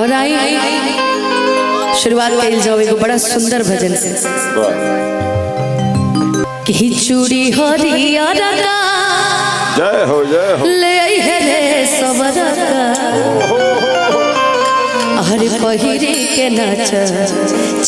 और आई शुरुआत कल जाओ एगो बड़ा सुंदर भजन से कि चूड़ी हरियर का जय हो ले आई है रे सबर का हरे पहिरे के नाच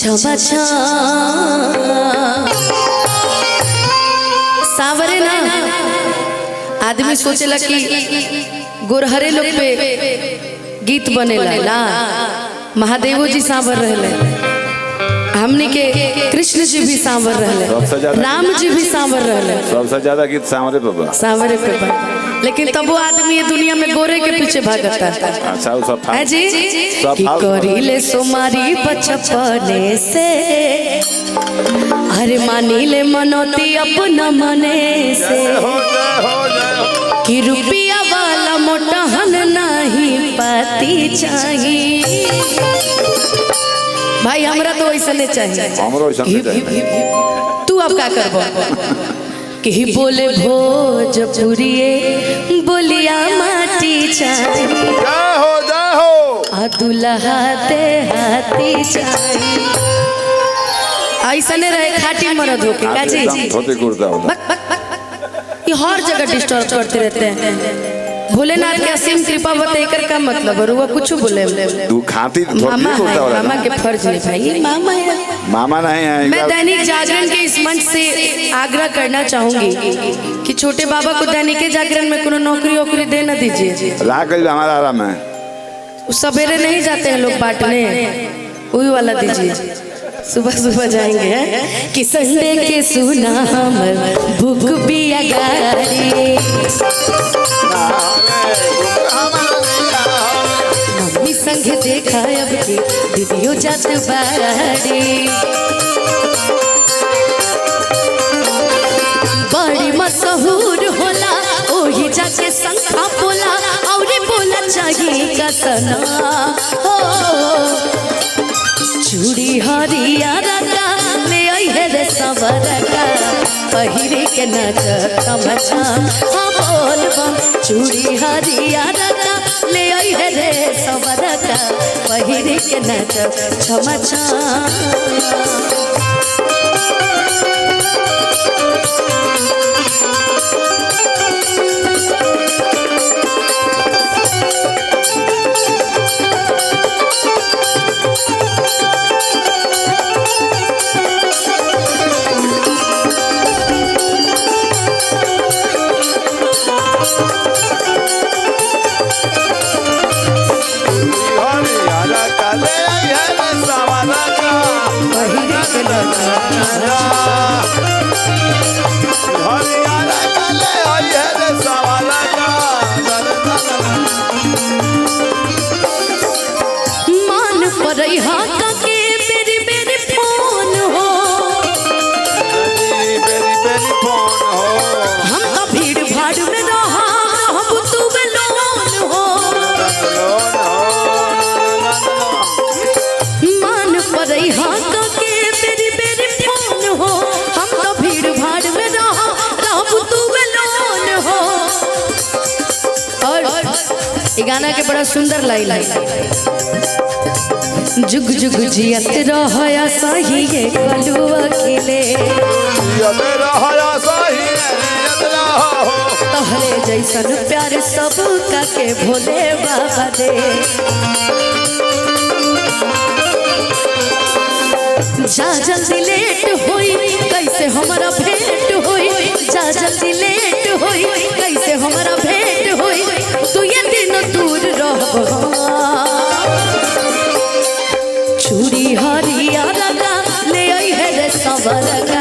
छमा छा सावरे ना आदमी सोचेला कि गोरहरे लोग पे गीत बनेला ना महादेवो जी सांवर रहले हमने के कृष्ण जी भी सांवर रहले राम जी भी सांवर रहले सबसे ज्यादा गीत सांवरे पे लेकिन तब वो आदमी ये दुनिया में गोरे के पीछे भागता अच्छा वो सब है जी कि करीले सोमारी बचपने से हरे मानीले मनोती अपना मने से कि रुपया वाला मोटहन नहीं पाती चाहिए भाई हमरा तो वैसा नहीं चाहिए तू अब क्या करबो कि बोले भोजपुरिये बोलिया माटी चाहिए दुल्हा दे हाथी चाहिए ऐसा नहीं रहे खाटी मरद होके काजी ये हर जगह डिस्टर्ब करते रहते हैं भोलेनाथ के असीम कृपा बतेकर का मतलब है वो कुछ बोले तू खाती मामा है मामा के फर्ज है भाई मामा है मामा नहीं है। मैं दैनिक जागरण के इस मंच से आग्रह करना चाहूंगी कि छोटे बाबा को दैनिक जागरण में कोनो नौकरी वोकरी दे न दीजिए हमारा आराम है सवेरे नहीं जाते हैं लोग बांटने वही वाला दीजिए सुबह सुबह जाएंगे कि संडे के सुना हमर भूख भी अगारी मम्मी संग देखा अब की दीदियों जात बारी बड़ी मशहूर होला ओही जाके संखा बोला और बोला चाहिए कसना हो चूड़ी हरियर का ले आई है रे सबर का पहिरे के नाच तमचा हाँ बोलबा चूड़ी हरियर का ले आई है रे सबर का पहिरे के नाच छमछा मान पड़ई हाका के बेरी बेरी फोन हो हम तो भीड़ भाड़ में रहा हम तू बेलोन हो मान पड़ई हाका के बेरी बेरी फोन हो हम तो भीड़ भाड़ में रहा तू बेलोन हो और ये गाना के बड़ा सुंदर लाइन है जुग जुग जियत रहया सही ये कलुआ खिले तोहरे जैसन प्यार सब का के भोले बाबा दे जा जल्दी लेट होई कैसे हमारा भेंट होई जा जल्दी लेट होई कैसे हमारा भेंट होई तू ये दिन दूर रह चूड़ी हरियर का ले आई है रे सबर का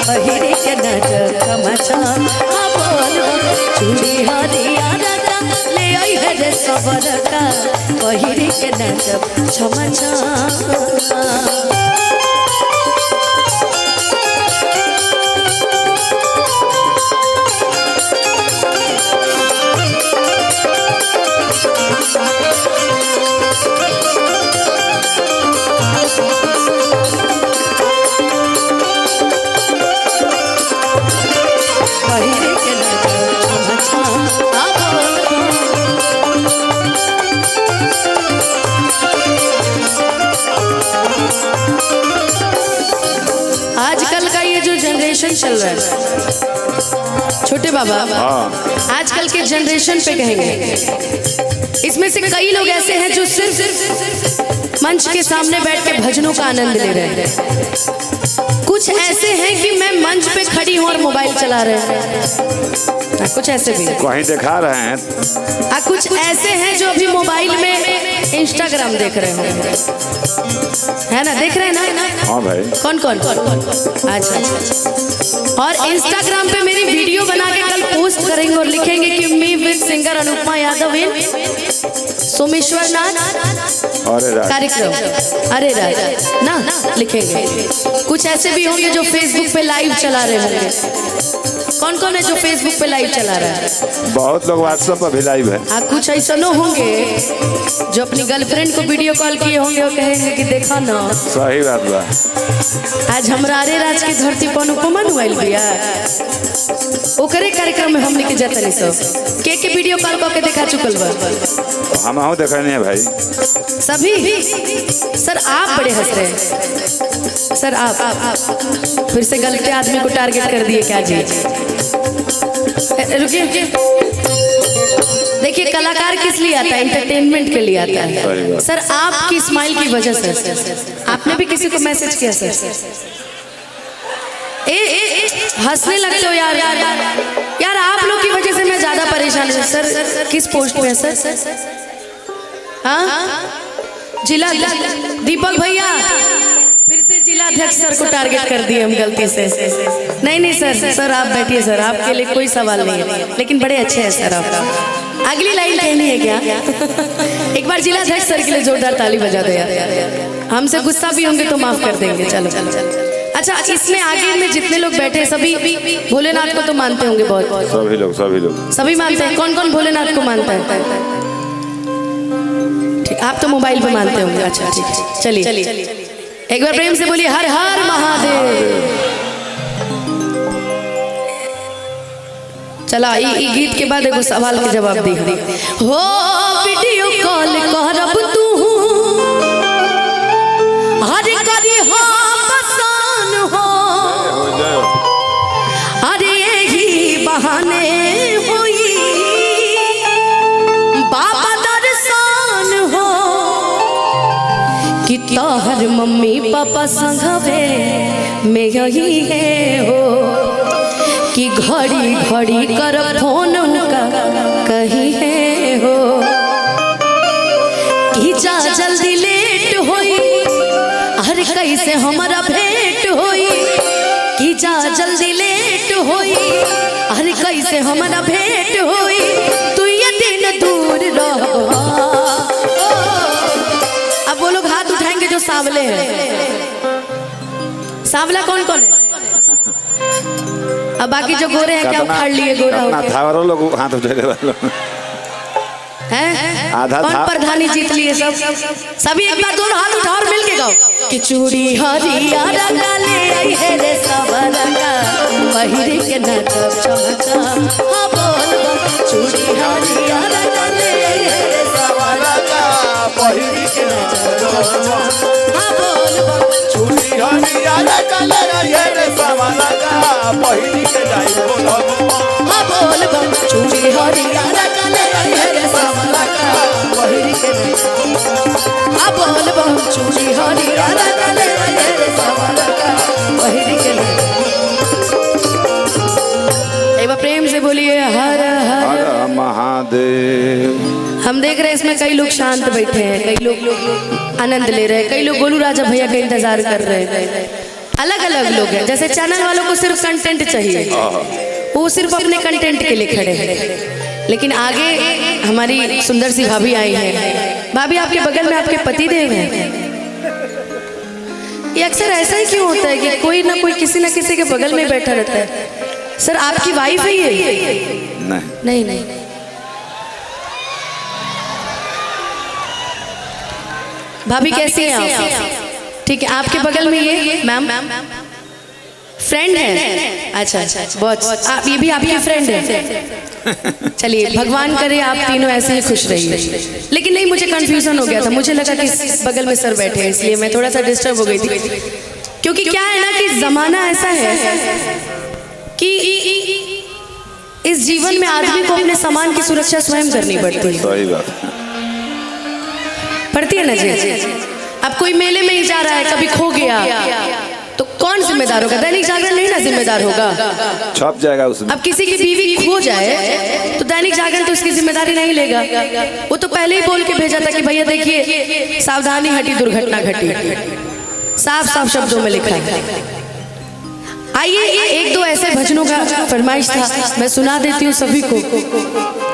पहिरे के नाच तमचा हाँ बोलो चूड़ी हरियर का ले आई है रे सबर का पहिरे के नाच छमछा जनरेशन चल रहा है छोटे बाबा, हाँ आजकल के जनरेशन पे कहेंगे, इसमें से कई लोग ऐसे हैं जो सिर्फ मंच के सामने बैठ के भजनों का आनंद ले रहे हैं। कुछ ऐसे हैं कि मैं मंच पे खड़ी हूँ और मोबाइल चला रहे हैं। कुछ ऐसे भी कहीं दिखा रहे हैं। कुछ ऐसे हैं जो अभी मोबाइल में इंस्टाग्राम देख रहे हैं, है ना? देख रहे हैं ना? हाँ भाई। कौन कौन? अच्छा। और इंस्टाग्राम पे मेरी वीडियो बना के कल पोस्ट करेंगे और लिखेंगे कि me with singer Anupama Yadav in Someshwar Nath कार्यक्रम। अरे राज ना लिखेंगे। कुछ ऐसे भी होंगे जो फेसबुक पे लाइव चला रहे होंगे। कौन कौन है जो फेसबुक पे लाइव चला रहा है? बहुत लोग व्हाट्सएप पर भी लाइव है। कुछ ऐसा नो होंगे जो अपनी गर्लफ्रेंड को वीडियो कॉल किए होंगे और कहेंगे कि देखा ना। सही बात बा। आज हमरा अरे राज की धरती पर अनुपमा नुआइल बिया, ओकरे कार्यक्रम में हमने के जतनी सब के वीडियो कॉल करके देखा चुकल बा। हम आहू देखा नहीं है भाई सभी। सर आप बड़े हंस रहे हैं सर, आप फिर से गलत आदमी को टारगेट कर दिए क्या जी? रुकिए, देखिए कलाकार किस लिए आता है? एंटरटेनमेंट के लिए आता है सर। आपकी स्माइल की वजह से आपने भी किसी को मैसेज किया सर? हंसने लगते हो यार। यार आप लोग की वजह से मैं ज्यादा परेशान हूँ सर। किस पोस्ट में है सर? हाँ जिला दीपक भैया, फिर से जिला अध्यक्ष सर को टारगेट कर दिए हम गलती से। नहीं सर आप बैठिए सर, आपके लिए कोई सवाल नहीं है, लेकिन बड़े अच्छे हैं सर आप। अगली लाइन कहनी है क्या? एक बार जिला अध्यक्ष सर के लिए जोरदार ताली बजा दो यार। हमसे गुस्सा भी होंगे तो माफ कर देंगे। चलो। अच्छा, इसमें आगे में जितने लोग बैठे सभी भोलेनाथ को तो मानते होंगे बहुत? सभी मानते हैं। कौन कौन भोलेनाथ को मानता है? ठीक, आप तो मोबाइल पे मानते होंगे। अच्छा ठीक, चलिए एक बार प्रेम से बोलिए हर हर महादेव। चला ई गीत के बाद एगो सवाल के जवाब दी हो। वीडियो कॉल करब तू हर करी हो पसान हो, अरे यही बहाने हुई बाबा दर्शन हो कि तोहर मम्मी पापा संगवे में यही है हो कि घड़ी घड़ी कर फोन का कहीं है हो कि जा जल्दी लेट होई, अरे कैसे हमारा भेंट होई कि जा जल्दी लेट होई, अरे कैसे हमारा भेंट होई, तू ये दिन दूर रहो। अब वो लोग हाथ उठाएंगे जो सांवले हैं। सांवला कौन कौन है? अब बाकी जो गोरे हैं क्या उखाड़ लिए गोरा होके? लोग हाथ उठे हैं? आधा कौन प्रधानी जीत लिए? सभी एक बार दोनों हाथ उठा और मिल के गाओ कि चूड़ी हरिया रंगा ले आई है रे सवरंगा पहिरी के नचब चमचा। हाँ बोल चूड़ी हरिया रंगा ले आई है रे सवरंगा पहिरी के नचब चमचा। हाँ बोल चूड़ी हरिया रंगा ले आई है रे सवरंगा पहिरी के जाई। हाँ बोल चूड़ी हरिया रंगा ले आई है रे सवरंगा पहिरी के नचब। हाँ बोल चूड़ी हरिया रंगा ले आई है रे सवरंगा पहिरी के नचब। एक बार प्रेम से बोलिए हर हर महादेव। हम देख रहे हैं इसमें कई लोग शांत बैठे हैं, कई लोग आनंद ले रहे हैं, कई लोग गोलू राजा भैया का इंतजार कर रहे हैं। अलग अलग लोग हैं। जैसे चैनल वालों को सिर्फ कंटेंट चाहिए, वो सिर्फ अपने कंटेंट के लिए खड़े हैं। लेकिन आगे हमारी सुंदर सी भाभी आई है। भाभी आपके बगल में आपके पति देव हैं। ये अक्सर ऐसा ही क्यों होता है कि कोई ना कोई किसी ना किसी के बगल में बैठा रहता है? सर आपकी वाइफ है ये? नहीं। भाभी कैसी हैं आप? ठीक है, आपके बगल में ये मैम फ्रेंड है? अच्छा, बहुत। आप ये भी आपकी फ्रेंड है? चलिए भगवान करे आप तीनों ऐसे ही खुश रहिए। लेकिन नहीं, मुझे कंफ्यूजन हो गया था। मुझे लगा कि बगल में सर बैठे हैं, इसलिए मैं थोड़ा सा डिस्टर्ब हो गई थी क्योंकि क्या है ना कि जमाना ऐसा है कि इस जीवन में आदमी को अपने सामान की सुरक्षा स्वयं करनी पड़ती है। सही बात। पड़ती है ना जी। अब कोई मेले में ही जा रहा है, कभी खो गया तो कौन जिम्मेदार होगा? दैनिक जागरण नहीं ना जिम्मेदार होगा, छप जाएगा उसमें। अब किसी की बीवी खो जाए तो दैनिक जागरण तो उसकी जिम्मेदारी नहीं लेगा। वो तो पहले ही बोल के भेजा था कि भैया देखिए सावधानी हटी दुर्घटना घटी, साफ साफ शब्दों में लिखा है। आइए एक दो ऐसे भजनों का फरमाइश था, मैं सुना देती हूँ सभी को।